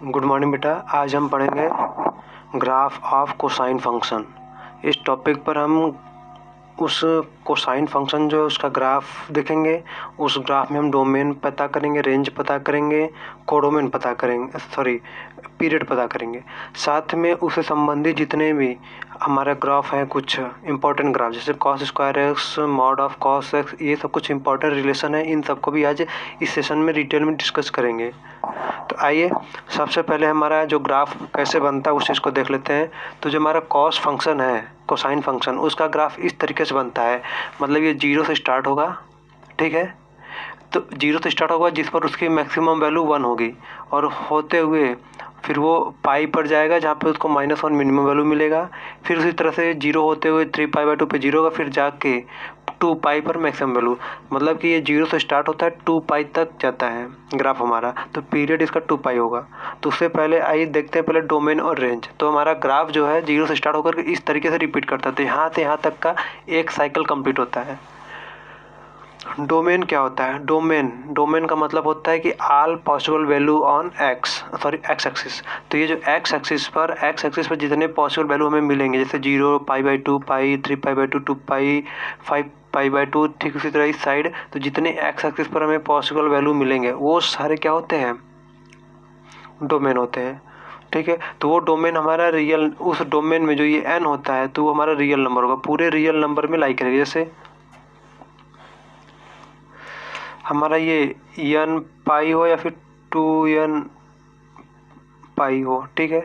Good morning बेटा। आज हम पढ़ेंगे ग्राफ ऑफ कोसाइन फंक्शन। इस टॉपिक पर हम उस कोसाइन फंक्शन जो है उसका ग्राफ देखेंगे। उस ग्राफ में हम डोमेन पता करेंगे, रेंज पता करेंगे, कोडोमेन पता करेंगे, पीरियड पता करेंगे। साथ में उससे संबंधित जितने भी हमारा ग्राफ है, कुछ इंपॉर्टेंट ग्राफ जैसे cos square x, mod of cos x, ये सब कुछ इंपॉर्टेंट रिलेशन है। इन सबको भी आज इस सेशन में डिटेल में डिस्कस करेंगे। तो आइए सबसे पहले हमारा जो ग्राफ कैसे बनता है उस चीज़ को देख लेते हैं। तो जो हमारा कॉस फंक्शन है, कोसाइन फंक्शन, उसका ग्राफ इस तरीके से बनता है। मतलब ये 0 से स्टार्ट होगा, ठीक है। तो 0 से स्टार्ट होगा जिस पर उसकी मैक्सिमम वैल्यू 1 होगी और होते हुए फिर वो पाई पर जाएगा जहाँ पे उसको -1 मिनिमम वैल्यू मिलेगा। फिर उसी तरह से 0 होते हुए 3π/2 पे 0 होगा, फिर जाके 2π पर मैक्सिमम वैल्यू। मतलब कि ये 0 से स्टार्ट होता है 2π तक जाता है ग्राफ हमारा। तो पीरियड इसका 2π होगा। तो उससे पहले आइए देखते हैं पहले डोमेन और रेंज। तो हमारा ग्राफ जो है 0 से स्टार्ट होकर इस तरीके से रिपीट करता है। तो यहाँ से यहाँ तक का एक साइकिल कंप्लीट होता है। डोमेन क्या होता है? डोमेन का मतलब होता है कि all possible value on x axis. तो ये जो एक्स एक्सिस पर जितने पॉसिबल वैल्यू हमें मिलेंगे, जैसे 0, π/2, पाई, 3π/2, 2π, 5π/2, ठीक उसी तरह इस साइड। तो जितने एक्स एक्सिस पर हमें पॉसिबल वैल्यू मिलेंगे वो सारे क्या होते हैं? डोमेन होते हैं, ठीक है। तो वो डोमेन हमारा रियल, उस डोमेन में जो ये n होता है तो वो हमारा रियल नंबर होगा। पूरे रियल नंबर में लाई करेगा। जैसे हमारा ये n पाई हो या फिर 2n पाई हो, ठीक है।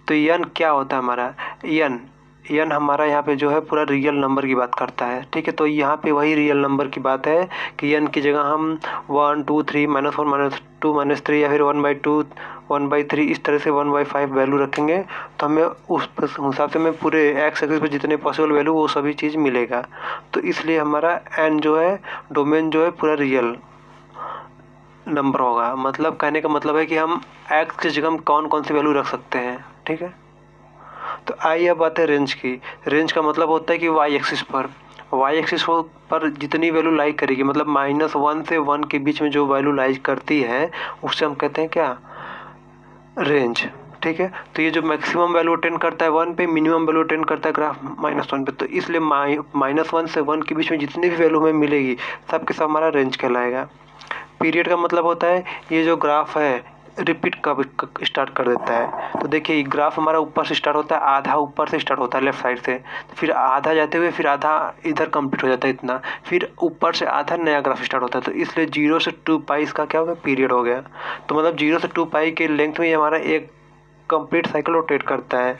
तो n क्या होता है हमारा? n हमारा यहाँ पे जो है पूरा रियल नंबर की बात करता है, ठीक है। तो यहाँ पे वही रियल नंबर की बात है कि n की जगह हम 1, 2, 3, -1, -2, -3 या फिर 1/2, 1/3 इस तरह से 1/5 वैल्यू रखेंगे। तो हमें उस हिसाब से हमें पूरे एक्स एक्सिस पे जितने पॉसिबल वैल्यू वो सभी चीज़ मिलेगा। तो इसलिए हमारा n जो है, डोमेन जो है पूरा रियल नंबर होगा। मतलब कहने का मतलब है कि हम x की जगह कौन कौन सी वैल्यू रख सकते हैं, ठीक है। तो आइए अब बात है रेंज की। रेंज का मतलब होता है कि y एक्सिस पर जितनी वैल्यू लाई करेगी, मतलब -1 से 1 के बीच में जो वैल्यू लाई करती है उससे हम कहते हैं क्या? रेंज, ठीक है। तो ये जो मैक्सिमम वैल्यू अटेंड करता है 1 पे, मिनिमम वैल्यू अटेंड करता है ग्राफ -1 पे। तो इसलिए -1 से 1 के बीच में जितनी भी वैल्यू हमें मिलेगी सब के सब हमारा रेंज कहलाएगा। पीरियड का मतलब होता है ये जो ग्राफ है रिपीट कब स्टार्ट कर देता है। तो देखिए ग्राफ हमारा ऊपर से स्टार्ट होता है, आधा ऊपर से स्टार्ट होता है लेफ्ट साइड से, फिर आधा जाते हुए फिर आधा इधर कंप्लीट हो जाता है इतना, फिर ऊपर से आधा नया ग्राफ स्टार्ट होता है। तो इसलिए 0 से 2π इसका क्या हो गया? पीरियड हो गया। तो मतलब 0 से 2π के लेंथ में ये हमारा एक कंप्लीट साइकिल रोटेट करता है,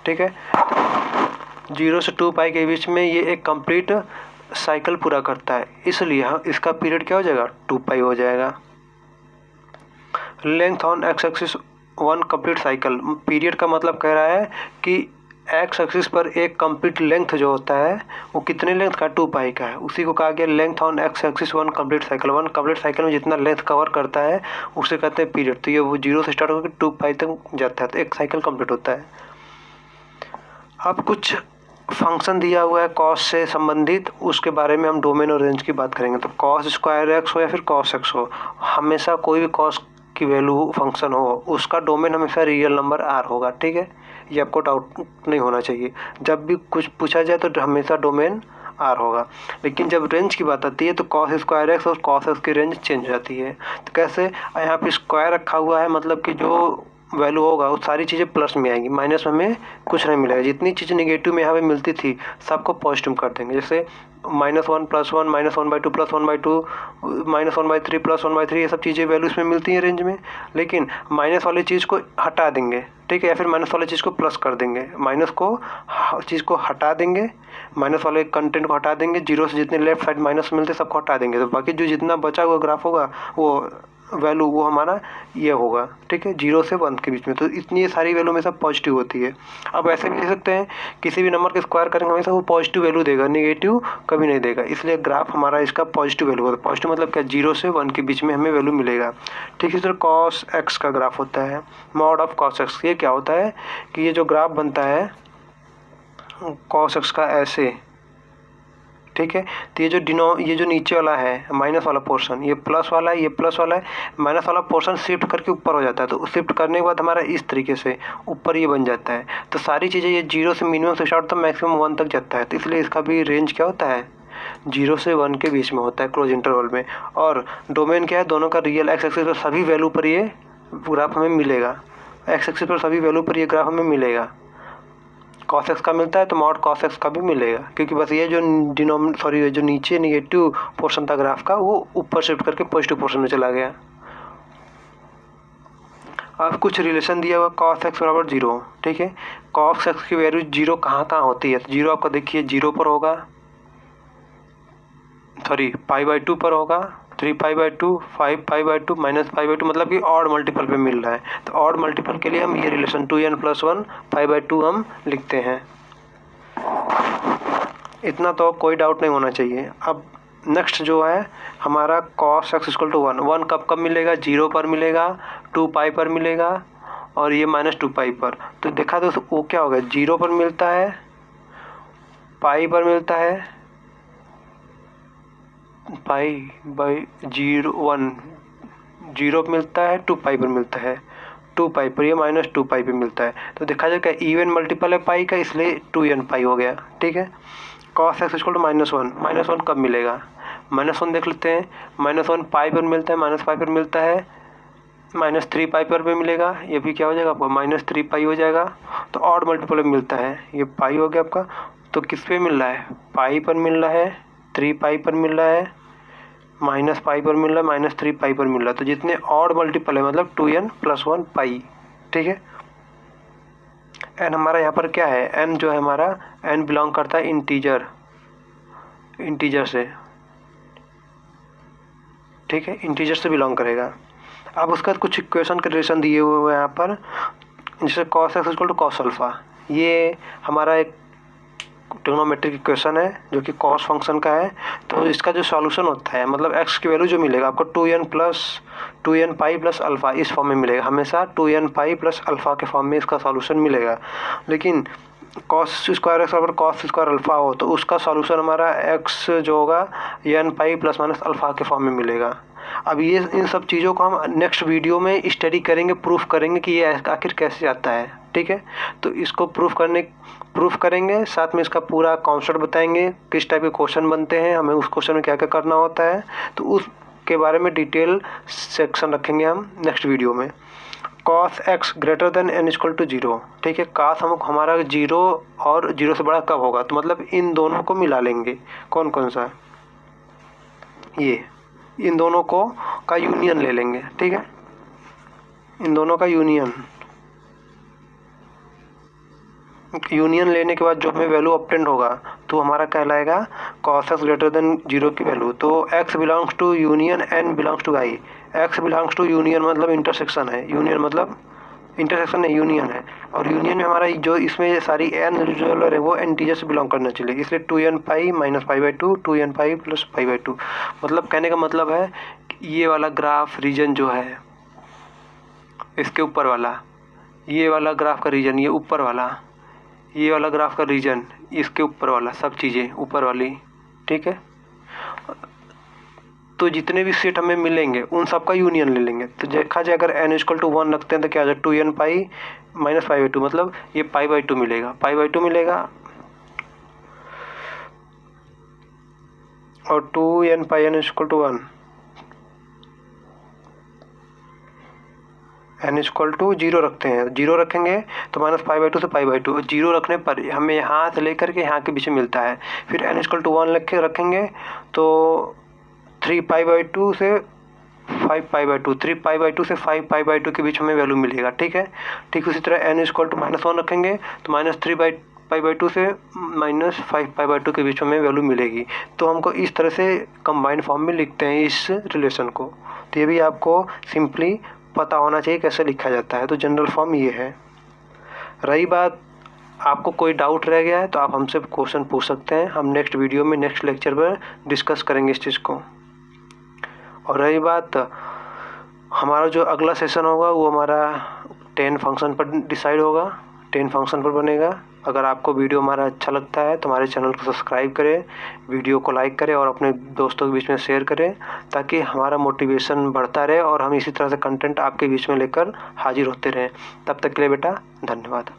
ठीक है। 0 से 2π के बीच में ये एक कंप्लीट साइकिल पूरा करता है, इसलिए हम इसका पीरियड क्या हो जाएगा? 2π हो जाएगा। Length on x axis 1 complete cycle. Period का मतलब कह रहा है कि एक्स एक्सिस पर एक कंप्लीट लेंथ जो होता है वो कितने लेंथ का? 2π का है। उसी को कहा गया length on x axis 1 complete cycle. 1 complete cycle में जितना लेंथ कवर करता है उसे कहते हैं पीरियड। तो ये वो 0 से स्टार्ट होकर 2π तक जाता है, तो एक साइकिल कंप्लीट होता है। अब कुछ फंक्शन दिया हुआ है कॉस से संबंधित, उसके बारे में हम डोमेन और रेंज की बात करेंगे। तो कॉस स्क्वायर एक्स हो या फिर कॉस एक्स हो, हमेशा कोई भी कॉस की वैल्यू फंक्शन हो उसका डोमेन हमेशा रियल नंबर r होगा, ठीक है। ये आपको डाउट नहीं होना चाहिए। जब भी कुछ पूछा जाए तो हमेशा डोमेन r होगा। लेकिन जब रेंज की बात आती है तो कॉस स्क्वायर एक्स और कॉस एक्स की रेंज चेंज हो जाती है। तो कैसे? यहाँ पे स्क्वायर रखा हुआ है, मतलब कि जो वैल्यू होगा वो सारी चीज़ें प्लस में आएंगी, माइनस में हमें कुछ नहीं मिलेगा। जितनी चीज़ें नेगेटिव में यहाँ पे मिलती थी सबको पॉजिटिव कर देंगे। जैसे -1 + 1 -1/2 + 1/2 -1/3 + 1/3 ये सब चीज़ें वैल्यू इसमें मिलती हैं रेंज में। लेकिन माइनस वाली चीज़ को हटा देंगे, ठीक है, या फिर माइनस वाली चीज़ को प्लस कर देंगे। माइनस को चीज़ को हटा देंगे, माइनस वाले कंटेंट को हटा देंगे। 0 से जितने लेफ्ट साइड माइनस मिलते सबको हटा देंगे। तो बाकी जो जितना बचा हुआ ग्राफ होगा वो वैल्यू वो हमारा ये होगा, ठीक है, 0 से 1 के बीच में। तो इतनी ये सारी वैल्यू हमेशा पॉजिटिव होती है। अब ऐसे भी लिख सकते हैं किसी भी नंबर के स्क्वायर करेंगे हमेशा वो पॉजिटिव वैल्यू देगा, नेगेटिव कभी नहीं देगा। इसलिए ग्राफ हमारा इसका पॉजिटिव वैल्यू होता है। पॉजिटिव मतलब क्या? 0 से 1 के बीच में हमें वैल्यू मिलेगा, ठीक है। इस तरह कॉस एक्स का ग्राफ होता है, मॉड ऑफ कॉस एक्स। ये क्या होता है कि ये जो ग्राफ बनता है कॉस एक्स का ऐसे, ठीक है। तो ये जो नीचे वाला है माइनस वाला पोर्शन, ये प्लस वाला है, ये प्लस वाला है, माइनस वाला पोर्शन शिफ्ट करके ऊपर हो जाता है। तो शिफ्ट करने के बाद हमारा इस तरीके से ऊपर ये बन जाता है। तो सारी चीज़ें ये 0 से मिनिमम से स्टार्ट होता है, मैक्सिमम 1 तक जाता है। तो इसलिए इसका भी रेंज क्या होता है, 0 से 1 के बीच में होता है क्लोज इंटरवल में। और डोमेन क्या है, दोनों का रियल एक्स एक्सिस पर सभी वैल्यू पर ये ग्राफ हमें मिलेगा, एक्स एक्सिस पर सभी वैल्यू पर ये ग्राफ हमें मिलेगा। cos x का मिलता है तो मॉड cos x का भी मिलेगा, क्योंकि बस ये जो ये जो नीचे निगेटिव पोर्शन था ग्राफ का वो ऊपर शिफ्ट करके पॉजिटिव पोर्शन में चला गया। अब कुछ रिलेशन दिया हुआ cos x बराबर 0, ठीक है। cos x की वैल्यू 0 कहाँ कहाँ होती है, तो 0 आपका देखिए 0 पर होगा, π/2 पर होगा, 3π/2, 5π/2, -π/2, मतलब कि ऑड मल्टीपल पे मिल रहा है। तो ऑड मल्टीपल के लिए हम ये रिलेशन 2n+1 π/2 हम लिखते हैं। इतना तो कोई डाउट नहीं होना चाहिए। अब नेक्स्ट जो है हमारा cos x = 1 कब मिलेगा, 0 पर मिलेगा, 2π पर मिलेगा और ये -2π पर। तो देखा तो वो क्या होगा, 0 पर मिलता है, पाई पर मिलता है, π/0 1 0 पर मिलता है, 2π पर मिलता है, 2π पर, ये -2π पे मिलता है। तो देखा जाए क्या इवन मल्टीपल है पाई का, इसलिए 2nπ हो गया, ठीक है। cos x = -1, -1 कब मिलेगा, -1 देख लेते हैं, -1 पाई पर मिलता है, -पाई पर मिलता है, -3π पर भी मिलेगा, ये भी क्या हो जाएगा आपका -3π हो जाएगा। तो ऑड मल्टीपल में मिलता है, ये पाई हो गया आपका। तो किस पे मिल रहा है, पाई पर मिल रहा है, 3π पर मिल रहा है, -पाई पर मिल रहा है, -3π पर मिल रहा है। तो जितने ऑड मल्टीपल है मतलब 2n+1 पाई, ठीक है। n हमारा यहाँ पर क्या है, n जो है हमारा n बिलोंग करता है इंटीजर से, ठीक है, इंटीजर से बिलोंग करेगा। अब उसके बाद कुछ इक्वेशन के रिलेशन दिए हुए हैं यहाँ पर, जैसे cos x = cos अल्फा, ये हमारा एक ट्रिग्नोमेट्रिक इक्वेशन है जो कि cos फंक्शन का है। तो इसका जो सॉल्यूशन होता है, मतलब x की वैल्यू जो मिलेगा आपको 2nπ प्लस अल्फ़ा इस फॉर्म में मिलेगा, हमेशा 2nπ प्लस अल्फ़ा के फॉर्म में इसका सॉल्यूशन मिलेगा। लेकिन cos स्क्वायर x बराबर cos स्क्वायर अल्फ़ा हो तो उसका सॉल्यूशन हमारा x जो होगा nπ ± अल्फ़ा के फॉर्म में मिलेगा। अब ये इन सब चीज़ों को हम नेक्स्ट वीडियो में स्टडी करेंगे, प्रूफ करेंगे कि ये आखिर कैसे आता है, ठीक है। तो इसको प्रूफ करेंगे, साथ में इसका पूरा कॉन्सेप्ट बताएंगे, किस टाइप के क्वेश्चन बनते हैं, हमें उस क्वेश्चन में क्या क्या करना होता है, तो उसके बारे में डिटेल सेक्शन रखेंगे हम नेक्स्ट वीडियो में। cos x > n = 0, ठीक है। cos हमारा 0 और 0 से बड़ा कब होगा, तो मतलब इन दोनों को मिला लेंगे, कौन कौन सा, ये इन दोनों को का यूनियन ले लेंगे, ठीक है। इन दोनों का यूनियन लेने के बाद जो हमें वैल्यू ऑब्टेंड होगा तो हमारा कहलाएगा cos x > 0 की वैल्यू। तो x belongs to union, n belongs to i। x belongs to union मतलब इंटरसेक्शन है, यूनियन मतलब इंटरसेक्शन है, यूनियन है। और यूनियन में हमारा जो इसमें सारी n जो है वो इंटीजर से बिलोंग करना चाहिए, इसलिए 2nπ - π/2, 2nπ + π/2। मतलब कहने का मतलब है कि ये वाला ग्राफ रीजन जो है इसके ऊपर वाला, ये वाला ग्राफ का रीजन, ये ऊपर वाला, ये वाला ग्राफ का रीजन, इसके ऊपर वाला, सब चीज़ें ऊपर वाली, ठीक है। तो जितने भी सेट हमें मिलेंगे उन सब का यूनियन ले लेंगे। तो देखा जाए अगर n = 1 रखते हैं तो क्या आ जाए 2nπ - π/2, मतलब ये π/2 मिलेगा, π/2 मिलेगा और 2nπ n = 1, n = 0 रखते हैं, 0 रखेंगे तो -π/2 से π/2, 0 रखने पर हमें यहाँ से लेकर के यहाँ के बीच में मिलता है। फिर n = 1 रखेंगे तो 3π/2 से 5π/2, 3π/2 से 5π/2 के बीच में वैल्यू मिलेगा, ठीक है। ठीक उसी तरह n = -1 रखेंगे तो -3π/2 से -5π/2 के बीच में वैल्यू मिलेगी। तो हमको इस तरह से कंबाइंड फॉर्म में लिखते हैं इस रिलेशन को। तो ये भी आपको सिंपली पता होना चाहिए कैसे लिखा जाता है। तो जनरल फॉर्म ये है। रही बात आपको कोई डाउट रह गया है तो आप हमसे क्वेश्चन पूछ सकते हैं, हम नेक्स्ट वीडियो में नेक्स्ट लेक्चर में डिस्कस करेंगे इस चीज़ को। और रही बात हमारा जो अगला सेशन होगा वो हमारा 10 फंक्शन पर डिसाइड होगा, 10 फंक्शन पर बनेगा। अगर आपको वीडियो हमारा अच्छा लगता है तो हमारे चैनल को सब्सक्राइब करें, वीडियो को लाइक करें और अपने दोस्तों के बीच में शेयर करें, ताकि हमारा मोटिवेशन बढ़ता रहे और हम इसी तरह से कंटेंट आपके बीच में लेकर हाजिर होते रहें। तब तक के लिए बेटा धन्यवाद।